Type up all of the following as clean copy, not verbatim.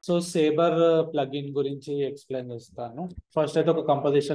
So saber plugin గురించి explain చేస్తాను. First అయితే ఒక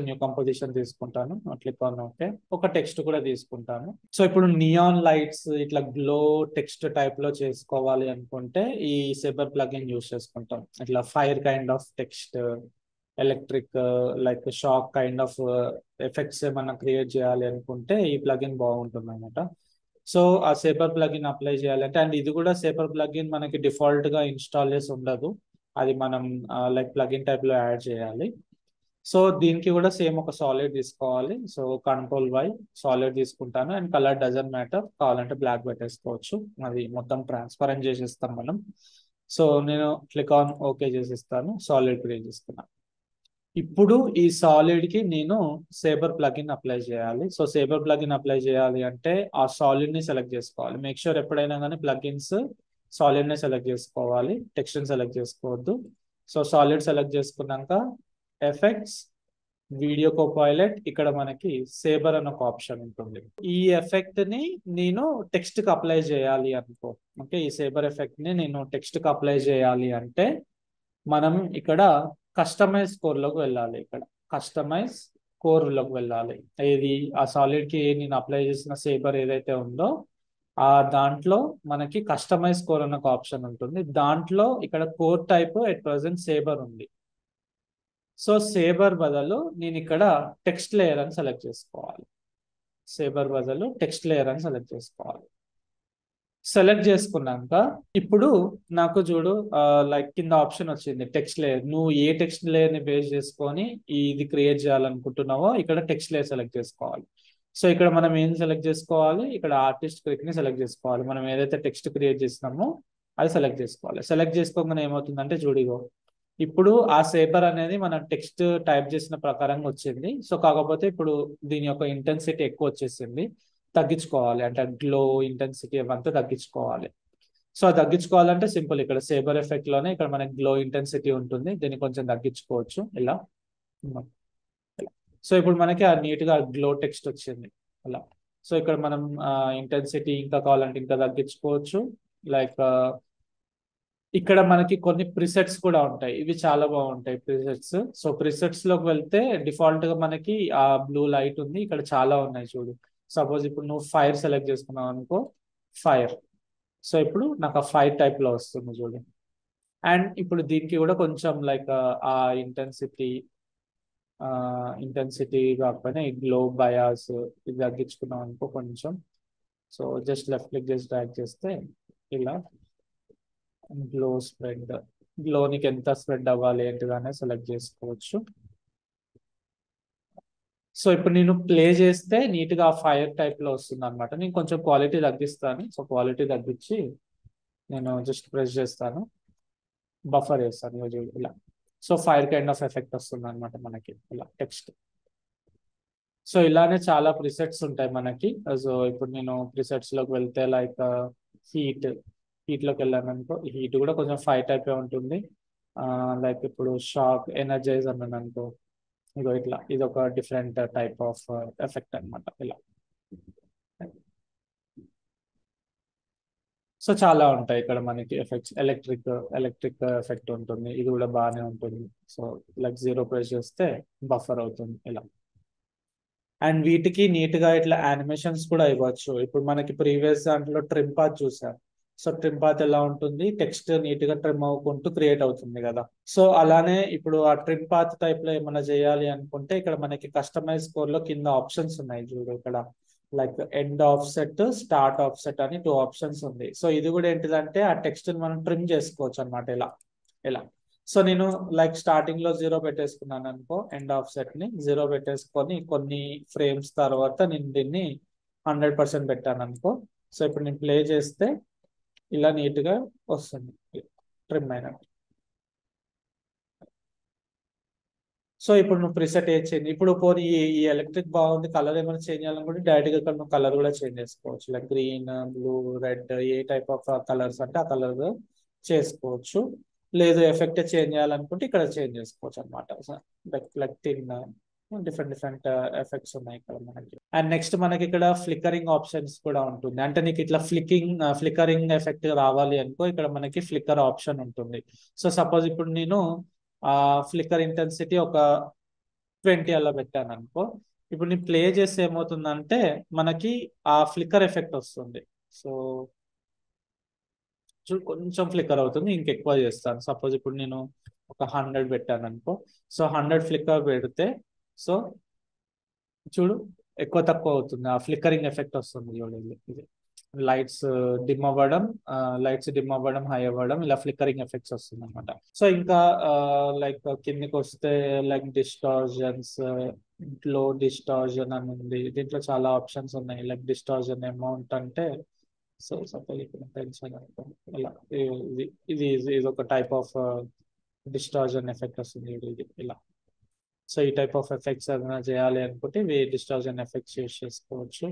న్యూ కంపోజిషన్ తీసుకుంటాను. Click on okay. ఒక టెక్స్ట్ కూడా తీసుకుంటాను. సో ఇప్పుడు నియాన్ లైట్స్ ఇట్లా గ్లో టెక్స్ట్ టైప్ లో చేసుకోవాలి అనుకుంటే ఈ సేబర్ ప్లగిన్ యూస్ చేసుకుంటాం. ఇట్లా fire kind of text, electric like shock kind of effects ఏమన్నా క్రియేట్ చేయాలి అనుకుంటే ఈ ప్లగిన్ బాగుంటుంది అనమాట. సో ఆ సేపర్ ప్లగిన్ అప్లై చేయాలంటే, అండ్ ఇది కూడా సేపర్ ప్లగిన్ మనకి డిఫాల్ట్ గా ఇన్స్టాల్ చేసి ఉండదు, అది మనం లైక్ ప్లగిన్ టైప్ లో యాడ్ చేయాలి. సో దీనికి కూడా సేమ్ ఒక సాలిడ్ తీసుకోవాలి. సో కంట్రోల్ సాలిడ్ తీసుకుంటాను, అండ్ కలర్ డజంట్ మ్యాటర్, కావాలంటే బ్లాక్ పెట్టేసుకోవచ్చు, అది మొత్తం ట్రాన్స్పరెంట్ చేసేస్తాం మనం. సో నేను క్లిక్ ఆన్ ఓకే చేసిస్తాను, సాలిడ్ క్రియేట్ చేస్తున్నాను. ఇప్పుడు ఈ సాలిడ్ కి నేను సేబర్ ప్లగిన్ అప్లై చేయాలి. సో సేబర్ ప్లగిన్ అప్లై చేయాలి అంటే ఆ సాలిడ్ ని సెలెక్ట్ చేసుకోవాలి. మేక్ షూర్ ఎప్పుడైనా కానీ ప్లగిన్స్ సాలిడ్ ని సెలెక్ట్ చేసుకోవాలి, టెక్స్ట్ ని సెలెక్ట్ చేసుకోవద్దు. సో సాలిడ్ సెలెక్ట్ చేసుకున్నాక ఎఫెక్ట్స్, వీడియో కోపైలట్, ఇక్కడ మనకి సేబర్ అని ఒక ఆప్షన్ ఉంటుంది. ఈ ఎఫెక్ట్ ని నేను టెక్స్ట్ కి అప్లై చేయాలి అనుకో. ఓకే, ఈ సేబర్ ఎఫెక్ట్ ని నేను టెక్స్ట్ కి అప్లై చేయాలి అంటే మనం ఇక్కడ కస్టమైజ్ కోర్ లోకి వెళ్ళాలి. ఇక్కడ కస్టమైజ్ కోర్ లోకి వెళ్ళాలి. ఇది ఆ సాలిడ్ కి నేను అప్లై చేసిన సేబర్ ఏదైతే ఉందో ఆ దాంట్లో మనకి కస్టమైజ్ కోర్ అన్న ఒక ఆప్షన్ ఉంటుంది. దాంట్లో ఇక్కడ core type at present sabre ఉంది. సో సేబర్ బదులు నేను ఇక్కడ టెక్స్ట్ లేయర్ అని సెలెక్ట్ చేసుకోవాలి. సేబర్ బదులు టెక్స్ట్ లేయర్ అని సెలెక్ట్ చేసుకోవాలి. సెలెక్ట్ చేసుకున్నాక ఇప్పుడు నాకు చూడు లైక్ కింద ఆప్షన్ వచ్చింది టెక్స్ట్ లేయర్. నువ్వు ఏ టెక్స్ట్ లేయర్ ని బేస్ చేసుకొని ఇది క్రియేట్ చేయాలనుకుంటున్నావో ఇక్కడ టెక్స్ట్ లేయర్ సెలెక్ట్ చేసుకోవాలి. సో ఇక్కడ మనం ఏం సెలెక్ట్ చేసుకోవాలి, ఇక్కడ ఆర్టిస్ట్ క్లిక్ ని సెలెక్ట్ చేసుకోవాలి. మనం ఏదైతే టెక్స్ట్ క్రియేట్ చేసినామో అది సెలెక్ట్ చేసుకోవాలి. సెలెక్ట్ చేసుకోగానే ఏమవుతుందంటే చూడిగో ఇప్పుడు ఆ సేబర్ అనేది మన టెక్స్ట్ టైప్ చేసిన ప్రకారంగా వచ్చింది. సో కాకపోతే ఇప్పుడు దీని యొక్క ఇంటెన్సిటీ ఎక్కువ వచ్చేసింది, తగ్గించుకోవాలి. అంటే గ్లో ఇంటెన్సిటీ అవంతా తగ్గించుకోవాలి. సో తగ్గించుకోవాలంటే సింపుల్, ఇక్కడ సేబర్ ఎఫెక్ట్ లోనే ఇక్కడ మనకి గ్లో ఇంటెన్సిటీ ఉంటుంది, దీన్ని కొంచెం తగ్గించుకోవచ్చు ఇలా. సో ఇప్పుడు మనకి ఆ నీట్ గా గ్లో టెక్స్ట్ వచ్చింది అలా. సో ఇక్కడ మనం ఇంటెన్సిటీ ఇంకా కావాలంటే ఇంకా తగ్గించుకోవచ్చు. లైక్ ఇక్కడ మనకి కొన్ని ప్రిసెట్స్ కూడా ఉంటాయి, ఇవి చాలా బాగుంటాయి ప్రిసెట్స్. సో ప్రిసెట్స్ లోకి వెళ్తే డిఫాల్ట్ గా మనకి ఆ బ్లూ లైట్ ఉంది, ఇక్కడ చాలా ఉన్నాయి చూడు. సపోజ్ ఇప్పుడు నువ్వు ఫైర్ సెలెక్ట్ చేసుకున్నావు అనుకో, ఫైర్. సో ఇప్పుడు నాకు ఆ ఫైర్ టైప్ లో వస్తుంది చూడు. అండ్ ఇప్పుడు దీనికి కూడా కొంచెం లైక్ ఆ ఇంటెన్సిటీ కాకపోయినా ఈ గ్లో బయాస్ ఇది తగ్గించుకున్నాం అనుకో కొంచెం. సో జస్ట్ లెఫ్ట్ క్లిక్ చేసి డ్రాగ్ చేస్తే ఇలా గ్లో స్ప్రెడ్, గ్లో నీకు ఎంత స్ప్రెడ్ అవ్వాలి ఏంటిదనే సెలెక్ట్ చేసుకోవచ్చు. సో ఇప్పుడు నేను ప్లే చేస్తే నీట్ గా ఫైర్ టైప్ లో వస్తుంది అనమాట. నేను కొంచెం క్వాలిటీ తగ్గిస్తాను. సో క్వాలిటీ తగ్గించి నేను జస్ట్ ప్రెస్ చేస్తాను, బఫర్ చేస్తాను ఇలా. So fire kind of effect వస్తుంది అనమాట మనకి ఇలా టెక్స్ట్. సో ఇలానే చాలా ప్రిసెట్స్ ఉంటాయి మనకి. సో ఇప్పుడు నేను ప్రిసెట్స్ లోకి వెళ్తే లైక్ హీట్, లోకి వెళ్ళాను అనుకో, హీట్ కూడా కొంచెం ఫైర్ టైప్ ఉంటుంది. లైక్ ఇప్పుడు షాక్, ఎనర్జైజ్ అన్నాను అనుకో, ఇదో ఇట్లా ఇది ఒక డిఫరెంట్ టైప్ ఆఫ్ ఎఫెక్ట్ అనమాట ఇలా. సో చాలా ఉంటాయి ఇక్కడ మనకి ఎఫెక్ట్స్. ఎలక్ట్రిక్ ఎఫెక్ట్ ఉంటుంది, ఇది కూడా బాగానే ఉంటుంది. సో లైక్ జీరో ప్రెస్ చేస్తే బఫర్ అవుతుంది ఇలా. అండ్ వీటికి నీట్ గా ఇట్లా యానిమేషన్స్ కూడా ఇవ్వచ్చు. ఇప్పుడు మనకి ప్రీవియస్ దాంట్లో ట్రిమ్ పాత్ చూసాం. సో ట్రిమ్ పాత్ ఎలా ఉంటుంది, టెక్స్ట్ నీట్ గా ట్రిమ్ అవ్వకుంటూ క్రియేట్ అవుతుంది కదా. సో అలానే ఇప్పుడు ఆ ట్రిమ్ పాత్ టైప్ లో ఏమైనా చేయాలి అనుకుంటే ఇక్కడ మనకి కస్టమైజ్ కోర్ లో కింద ఆప్షన్స్ ఉన్నాయి చూడు. ఇక్కడ like end of set, start of set అని 2 ఆప్షన్స్ ఉంది. సో ఇది కూడా ఏంటిదంటే ఆ టెక్స్ట్ మనం ట్రిమ్ చేసుకోవచ్చు అనమాట ఇలా ఇలా. సో నేను లైక్ స్టార్టింగ్ లో 0 పెట్టేసుకున్నాను అనుకో, ఎండ్ ఆఫ్ సెట్ ని 0 పెట్టేసుకొని కొన్ని ఫ్రేమ్స్ తర్వాత నేను దీన్ని 100% పెట్టాను అనుకో. సో ఇప్పుడు నేను ప్లే చేస్తే ఇలా నీట్ గా వస్తుంది ట్రిమ్ అయినట్టు. సో ఇప్పుడు నువ్వు ప్రిసెట్ ఏ చేంజ్, ఇప్పుడు పోనీ ఈ ఎలక్ట్రిక్ బాగుంది, కలర్ ఏమైనా చేంజ్ చేయాలనుకుంటే డైరెక్ట్ గా ఇక్కడ నువ్వు కలర్ కూడా చేంజ్ చేసుకోవచ్చు. Like green, blue, red, A type of colours అంటే ఆ కలర్ చేసుకోవచ్చు. లేదు ఎఫెక్ట్ చేంజ్ చేయాలనుకుంటే ఇక్కడ చేంజ్ చేసుకోవచ్చు అనమాట. లైక్ థిన్, డిఫరెంట్ ఎఫెక్ట్స్ ఉన్నాయి ఇక్కడ మనకి. అండ్ నెక్స్ట్ మనకి ఇక్కడ ఫ్లికరింగ్ ఆప్షన్స్ కూడా ఉంటుంది. అంటే నీకు ఇట్లా ఫ్లికరింగ్ ఎఫెక్ట్ రావాలి అనుకో, ఇక్కడ మనకి ఫ్లికర్ ఆప్షన్ ఉంటుంది. సో సపోజ్ ఇప్పుడు నేను ఫ్లికర్ ఇంటెన్సిటీ ఒక 20 అలా పెట్టాను అనుకో, ఇప్పుడు నేను ప్లే చేస్తే ఏమవుతుందంటే మనకి ఆ ఫ్లికర్ ఎఫెక్ట్ వస్తుంది. సో కొంచెం ఫ్లికర్ అవుతుంది, ఇంకెక్కువ చేస్తాను. సపోజ్ ఇప్పుడు నేను ఒక 100 పెట్టాను అనుకో, సో 100 ఫ్లికర్ పెడితే సో చూడు ఎక్కువ తక్కువ అవుతుంది, ఆ ఫ్లికరింగ్ ఎఫెక్ట్ వస్తుంది చూడు. ఇది లైట్స్ డిమ్ అవ్వడం హై అవ్వడం, ఇలా ఫ్లికరింగ్ ఎఫెక్ట్స్ వస్తుంది అనమాట. సో ఇంకా లైక్ కిందికి వస్తే లైక్ డిస్టార్జన్స్, లో డిస్టార్జన్ అని ఉంది. దీంట్లో చాలా ఆప్షన్స్ ఉన్నాయి. లైక్ డిస్టార్జన్ అమౌంట్ అంటే సో సపోజ్ ఇక్కడ పెన్షన్ ఇలా ఇది ఇది ఇది ఒక టైప్ ఆఫ్ డిస్టార్జన్ ఎఫెక్ట్ వస్తుంది ఇది ఇలా. సో ఈ టైప్ ఆఫ్ ఎఫెక్ట్స్ ఏదైనా చేయాలి అనుకుంటే ఇవి డిస్టార్జన్ ఎఫెక్ట్స్ యూస్ చేసుకోవచ్చు.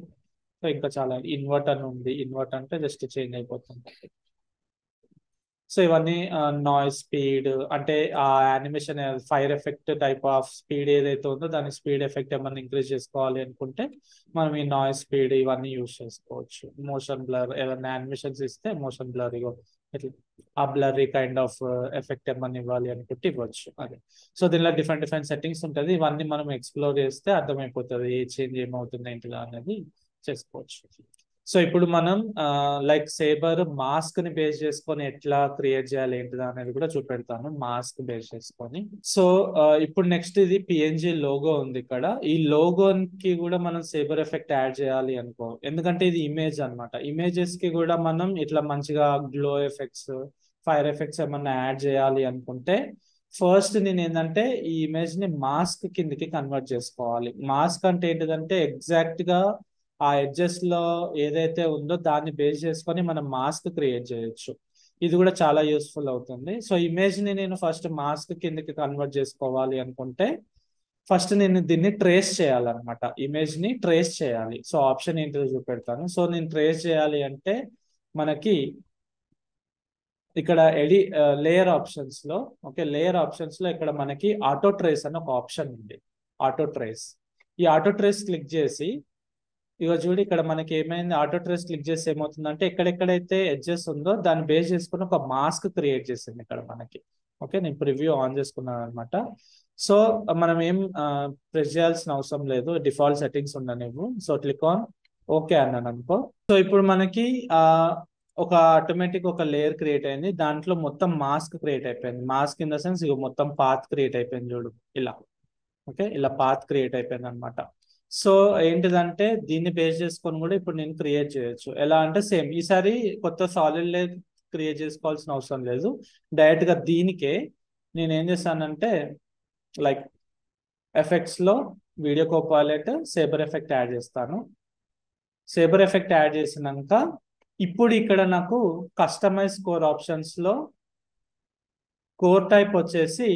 సో ఇంకా చాలా ఇన్వర్ట్ అని ఉంది. ఇన్వర్ట్ అంటే జస్ట్ చేంజ్ అయిపోతుంది. సో ఇవన్నీ నాయిస్ స్పీడ్, అంటే ఆ animation fire effect type of speed ఏదైతే ఉందో దాని స్పీడ్ ఎఫెక్ట్ ఏమన్నా ఇంక్రీజ్ చేసుకోవాలి అనుకుంటే మనం ఈ నాయిస్ స్పీడ్ ఇవన్నీ యూస్ చేసుకోవచ్చు. మోషన్ బ్లర్ ఏదైనా యానిమేషన్స్ ఇస్తే మోషన్ బ్లర్ ఇట్లా ఆ బ్లరీ కైండ్ ఆఫ్ ఎఫెక్ట్ ఏమన్నా ఇవ్వాలి అనుకుంటే ఇవ్వచ్చు. అదే సో దీనిలో డిఫరెంట్ సెట్టింగ్స్ ఉంటుంది. ఇవన్నీ మనం ఎక్స్ప్లోర్ చేస్తే అర్థమైపోతుంది ఏ చేంజ్ ఏమవుతుంది ఏంటిదా అనేది చేసుకోవచ్చు. సో ఇప్పుడు మనం లైక్ సేబర్ మాస్క్ ని బేస్ చేసుకొని ఎట్లా క్రియేట్ చేయాలి ఏంటిదా అనేది కూడా చూపెడతాను, మాస్క్ బేస్ చేసుకొని. సో ఇప్పుడు నెక్స్ట్ ఇది పిఎన్జి లోగో ఉంది ఇక్కడ. ఈ లోగోకి కూడా మనం సేబర్ ఎఫెక్ట్ యాడ్ చేయాలి అనుకో, ఎందుకంటే ఇది ఇమేజ్ అనమాట. ఇమేజెస్ కి కూడా మనం ఇట్లా మంచిగా గ్లో ఎఫెక్ట్స్, ఫైర్ ఎఫెక్ట్స్ ఏమన్నా యాడ్ చేయాలి అనుకుంటే ఫస్ట్ నేను ఏంటంటే ఈ ఇమేజ్ ని మాస్క్ కిందకి కన్వర్ట్ చేసుకోవాలి. మాస్క్ అంటే ఏంటిదంటే ఎగ్జాక్ట్ గా ఆ ఎడ్జెస్ లో ఏదైతే ఉందో దాన్ని బేస్ చేసుకొని మనం మాస్క్ క్రియేట్ చేయొచ్చు. ఇది కూడా చాలా యూస్ఫుల్ అవుతుంది. సో ఇమేజ్ ని నేను ఫస్ట్ మాస్క్ కిందకి కన్వర్ట్ చేసుకోవాలి అనుకుంటే ఫస్ట్ నేను దీన్ని ట్రేస్ చేయాలన్నమాట. ఇమేజ్ ని ట్రేస్ చేయాలి. సో ఆప్షన్ ఏంటిదో చూపెడతాను. సో నేను ట్రేస్ చేయాలి అంటే మనకి ఇక్కడ లేయర్ ఆప్షన్స్ లో, ఓకే, లేయర్ ఆప్షన్స్ లో ఇక్కడ మనకి ఆటో ట్రేస్ అని ఒక ఆప్షన్ ఉంది. ఆటో ట్రేస్, ఈ ఆటో ట్రేస్ క్లిక్ చేసి ఇక చూడు ఇక్కడ మనకి ఏమైంది, ఆటో ట్రేస్ క్లిక్ చేసి ఏమవుతుందంటే ఎక్కడెక్కడైతే ఎడ్జెస్ ఉందో దాన్ని బేస్ చేసుకుని ఒక మాస్క్ క్రియేట్ చేసింది ఇక్కడ మనకి. ఓకే, నేను ప్రివ్యూ ఆన్ చేసుకున్నాను అనమాట. సో మనం ఏం ప్రెస్ చేయాల్సిన అవసరం లేదు, డిఫాల్ట్ సెట్టింగ్స్ ఉండనివ్వు. సో క్లిక్ ఆన్ ఓకే అన్నాను అనుకో. సో ఇప్పుడు మనకి ఒక ఆటోమేటిక్ ఒక లేయర్ క్రియేట్ అయింది, దాంట్లో మొత్తం మాస్క్ క్రియేట్ అయిపోయింది. మాస్క్ ఇన్ ద సెన్స్ ఇక మొత్తం పాత్ క్రియేట్ అయిపోయింది చూడు ఇలా. ఓకే, ఇలా పాత్ క్రియేట్ అయిపోయింది అనమాట. సో ఏంటిదంటే దీన్ని బేస్ చేసుకొని కూడా ఇప్పుడు నేను క్రియేట్ చేయొచ్చు. ఎలా అంటే సేమ్ ఈసారి కొత్త సాలిడ్ లేయర్ క్రియేట్ చేసుకోవాల్సిన అవసరం లేదు, డైరెక్ట్ గా దీనికే నేను ఏం చేస్తానంటే లైక్ ఎఫెక్ట్స్ లో video copilot saber effect add చేస్తాను. సేబర్ ఎఫెక్ట్ యాడ్ చేసినాక ఇప్పుడు ఇక్కడ నాకు కస్టమైజ్ కోర్ ఆప్షన్స్ లో కోర్ టైప్ వచ్చేసి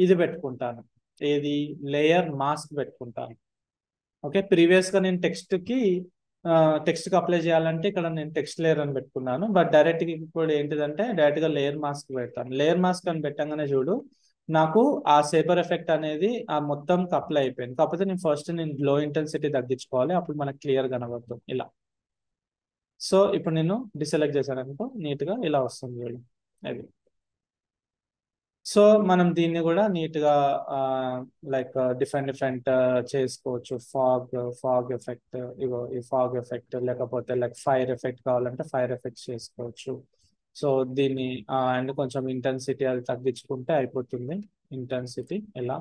ఇది పెట్టుకుంటాను, ఏది లేయర్ మాస్క్ పెట్టుకుంటాను. ఓకే, ప్రీవియస్ గా నేను టెక్స్ట్ కి అప్లై చేయాలంటే ఇక్కడ నేను టెక్స్ట్ లేయర్ అని పెట్టుకున్నాను. బట్ డైరెక్ట్ గా ఇప్పుడు ఏంటిదంటే డైరెక్ట్ గా లేయర్ మాస్క్ పెడతాను. లేయర్ మాస్క్ అని పెట్టంగానే చూడు నాకు ఆ సేబర్ ఎఫెక్ట్ అనేది ఆ మొత్తం అప్లై అయిపోయింది. కాకపోతే నేను గ్లో ఇంటెన్సిటీ తగ్గించుకోవాలి, అప్పుడు మనకు క్లియర్ కనబడుతుంది ఇలా. సో ఇప్పుడు నేను డిసెలెక్ట్ చేశాను అనుకో, నీట్ గా ఇలా వస్తుంది చూడు అది. సో మనం దీన్ని కూడా నీట్ గా లైక్ డిఫరెంట్ చేసుకోవచ్చు. ఫాగ్ ఎఫెక్ట్, ఇగో ఈ ఫాగ్ ఎఫెక్ట్, లేకపోతే లైక్ ఫైర్ ఎఫెక్ట్ కావాలంటే ఫైర్ ఎఫెక్ట్ చేసుకోవచ్చు. సో దీన్ని అండ్ కొంచెం ఇంటెన్సిటీ అది తగ్గించుకుంటే అయిపోతుంది. ఇంటెన్సిటీ ఇలా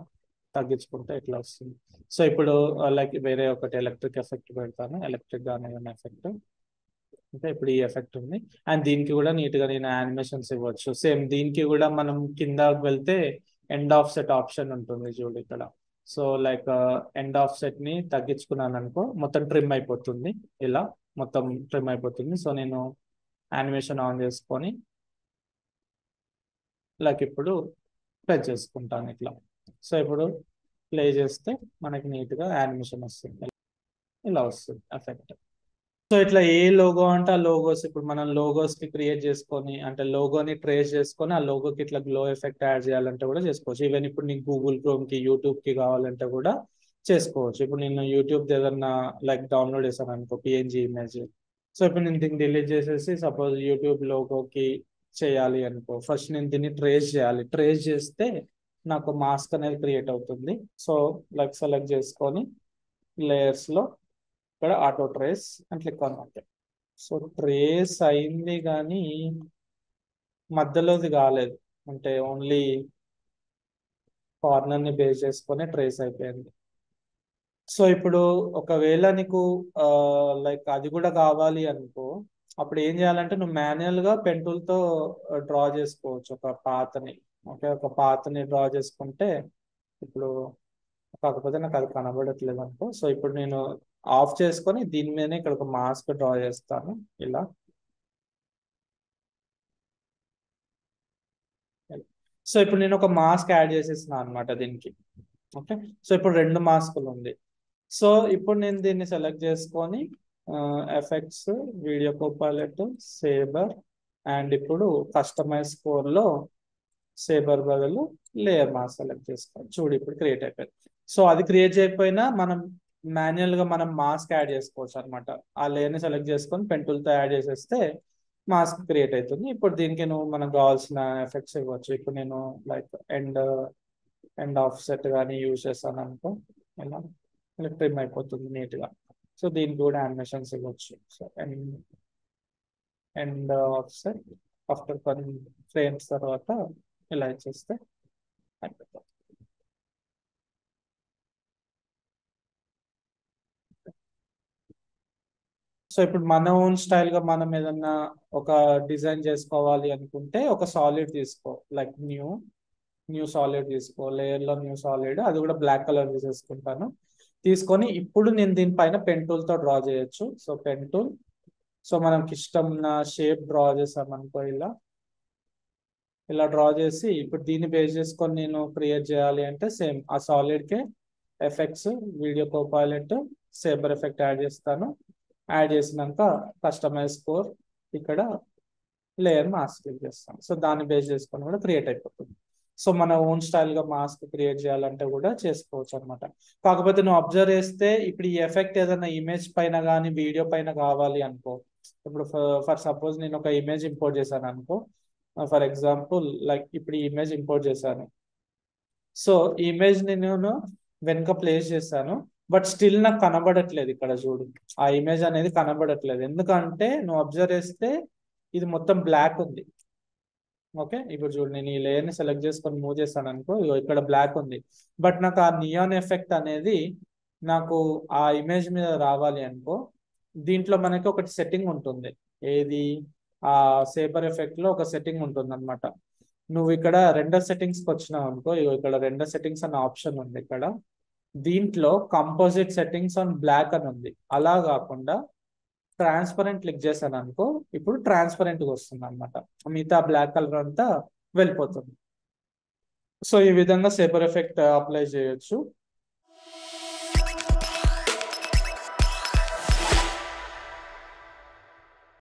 తగ్గించుకుంటే ఇట్లా వస్తుంది. సో ఇప్పుడు లైక్ వేరే ఒకటి ఎలక్ట్రిక్ ఎఫెక్ట్ పెడతాను, ఎలక్ట్రిక్ గానే ఎఫెక్ట్. అంటే ఇప్పుడు ఈ ఎఫెక్ట్ ఉంది అండ్ దీనికి కూడా నీట్ గా నేను యానిమేషన్స్ ఇవ్వచ్చు. సేమ్ దీనికి కూడా మనం కింద వెళ్తే ఎండ్ ఆఫ్ సెట్ ఆప్షన్ ఉంటుంది చూడు ఇక్కడ. So like end of set ని తగ్గించుకున్నాను అనుకో మొత్తం ట్రిమ్ అయిపోతుంది ఇలా, మొత్తం ట్రిమ్ అయిపోతుంది. సో నేను యానిమేషన్ ఆన్ చేసుకొని లైక్ ఇప్పుడు ప్లే చేసుకుంటాను ఇట్లా. సో ఇప్పుడు ప్లే చేస్తే మనకి నీట్ గా యానిమేషన్ వస్తుంది, ఇలా వస్తుంది ఎఫెక్ట్. సో ఇట్లా ఏ లోగో అంటే ఆ లోగోస్, ఇప్పుడు మనం లోగోస్ కి క్రియేట్ చేసుకొని, అంటే లోగోని ట్రేస్ చేసుకొని ఆ లోగోకి ఇట్లా గ్లో ఎఫెక్ట్ యాడ్ చేయాలంటే కూడా చేసుకోవచ్చు. ఈవెన్ ఇప్పుడు నీకు గూగుల్ క్రోమ్ కి, యూట్యూబ్ కి కావాలంటే కూడా చేసుకోవచ్చు. ఇప్పుడు నేను యూట్యూబ్ ఏదన్నా లైక్ డౌన్లోడ్ చేశాను అనుకో పిఎన్జీ ఇమేజ్, సో ఇప్పుడు నేను దీన్ని డిలీట్ చేసేసి సపోజ్ యూట్యూబ్ లోగోకి చేయాలి అనుకో, ఫస్ట్ నేను దీన్ని ట్రేస్ చేయాలి. ట్రేస్ చేస్తే నాకు మాస్క్ అనేది క్రియేట్ అవుతుంది. సో లైక్ సెలెక్ట్ చేసుకొని లేయర్స్ లో ఇక్కడ ఆటో ట్రేస్ అని క్లిక్ అనమాట. సో ట్రేస్ అయింది కానీ మధ్యలోది కాలేదు, అంటే ఓన్లీ కార్నర్ ని బేస్ చేసుకొని ట్రేస్ అయిపోయింది. సో ఇప్పుడు ఒకవేళ నీకు లైక్ అది కూడా కావాలి అనుకో, అప్పుడు ఏం చేయాలంటే నువ్వు మాన్యువల్ గా పెన్ టూల్ తో డ్రా చేసుకోవచ్చు ఒక పాత్ని. ఓకే, ఒక పాత్ని డ్రా చేసుకుంటే ఇప్పుడు, కాకపోతే నాకు అది కనబడట్లేదు అనుకో, సో ఇప్పుడు నేను ఆఫ్ చేసుకొని దీని మీదనే ఇక్కడ ఒక మాస్క్ డ్రా చేస్తాను ఇలా. సో ఇప్పుడు నేను ఒక మాస్క్ యాడ్ చేసేస్తున్నాను అనమాట దీనికి. ఓకే, సో ఇప్పుడు రెండు మాస్కులు ఉంది. సో ఇప్పుడు నేను దీన్ని సెలెక్ట్ చేసుకొని effects, video copilot, sabre, and ఇప్పుడు కస్టమైజ్ స్కోర్ లో సేబర్ బదులు లేయర్ మాస్క్ సెలెక్ట్ చేసుకోవాలి. చూడు ఇప్పుడు క్రియేట్ అయిపోయింది. సో అది క్రియేట్ చేయకపోయినా మనం మాన్యువల్ గా మనం మాస్క్ యాడ్ చేసుకోవచ్చు అనమాట. ఆ లేయర్ ని సెలెక్ట్ చేసుకొని పెన్ టూల్ తో యాడ్ చేసేస్తే మాస్క్ క్రియేట్ అవుతుంది. ఇప్పుడు దీనికి నువ్వు మనకు కావాల్సిన ఎఫెక్ట్స్ ఇవ్వచ్చు. ఇప్పుడు నేను లైక్ ఎండ్ ఆఫ్ సెట్ కానీ యూజ్ చేస్తాను అనుకో, ఇలా ట్రిమ్ అయిపోతుంది నీట్ గా. సో దీనికి కూడా యానిమేషన్స్ ఇవ్వచ్చు. So end of set after కొన్ని ఫ్రేమ్స్ తర్వాత ఇలా ఇచ్చేస్తే అయిపోతుంది. సో ఇప్పుడు మన ఓన్ స్టైల్ గా మనం ఏదన్నా ఒక డిజైన్ చేసుకోవాలి అనుకుంటే ఒక సాలిడ్ తీసుకో, లైక్ న్యూ సాలిడ్ తీసుకో, లేయర్ లో న్యూ సాలిడ్, అది కూడా బ్లాక్ కలర్ తీసేసుకుంటాను. తీసుకొని ఇప్పుడు నేను దీనిపైన పెన్ టూల్ తో డ్రా చేయొచ్చు. సో పెన్ టూల్, సో మనకి ఇష్టం ఉన్న షేప్ డ్రా చేసాం అనుకో, ఇలా డ్రా చేసి ఇప్పుడు దీన్ని బేస్ చేసుకొని నేను క్రియేట్ చేయాలి అంటే సేమ్ ఆ సాలిడ్ కే effects, video copilot, saber effect add చేస్తాను. యాడ్ చేసినాక కస్టమైజ్ స్కోర్, ఇక్కడ లేయర్ మాస్క్ క్లిక్ చేస్తాను. సో దాన్ని బేస్ చేసుకొని కూడా క్రియేట్ అయిపోతుంది. సో మన ఓన్ స్టైల్ గా మాస్క్ క్రియేట్ చేయాలంటే కూడా చేసుకోవచ్చు అనమాట. కాకపోతే నువ్వు అబ్జర్వ్ చేస్తే ఇప్పుడు ఈ ఎఫెక్ట్ ఏదైనా ఇమేజ్ పైన కానీ వీడియో పైన కావాలి అనుకో, ఇప్పుడు ఫర్ సపోజ్ నేను ఒక ఇమేజ్ ఇంపోర్ట్ చేశాను అనుకో, ఫర్ ఎగ్జాంపుల్ లైక్ ఇప్పుడు ఈ ఇమేజ్ ఇంపోర్ట్ చేశాను. సో ఈ ఇమేజ్ ని నేను వెనుక ప్లేస్ చేశాను, బట్ స్టిల్ నాకు కనబడట్లేదు. ఇక్కడ చూడు ఆ ఇమేజ్ అనేది కనబడట్లేదు, ఎందుకంటే నువ్వు అబ్జర్వ్ చేస్తే ఇది మొత్తం బ్లాక్ ఉంది. ఓకే, ఇప్పుడు చూడు నేను ఈ లేయర్ ని సెలెక్ట్ చేసుకొని మూవ్ చేస్తాను అనుకో, ఇగో ఇక్కడ బ్లాక్ ఉంది. బట్ నాకు ఆ నియాన్ ఎఫెక్ట్ అనేది నాకు ఆ ఇమేజ్ మీద రావాలి అనుకో, దీంట్లో మనకి ఒకటి సెట్టింగ్ ఉంటుంది. ఏది, ఆ సేబర్ ఎఫెక్ట్ లో ఒక సెట్టింగ్ ఉంటుంది అనమాట. నువ్వు ఇక్కడ రెండర్ సెట్టింగ్స్ కి వచ్చినావు అనుకో, ఇగో ఇక్కడ రెండర్ సెట్టింగ్స్ అనే ఆప్షన్ ఉంది. ఇక్కడ దీంట్లో కంపోజిట్ సెట్టింగ్స్ ఆన్ బ్లాక్ అని ఉంది. అలా కాకుండా ట్రాన్స్పరెంట్ క్లిక్ చేశాను అనుకో, ఇప్పుడు ట్రాన్స్పరెంట్ గా వస్తుంది అనమాట, మిగతా బ్లాక్ కలర్ అంతా వెళ్ళిపోతుంది. సో ఈ విధంగా సేబర్ ఎఫెక్ట్ అప్లై చేయొచ్చు.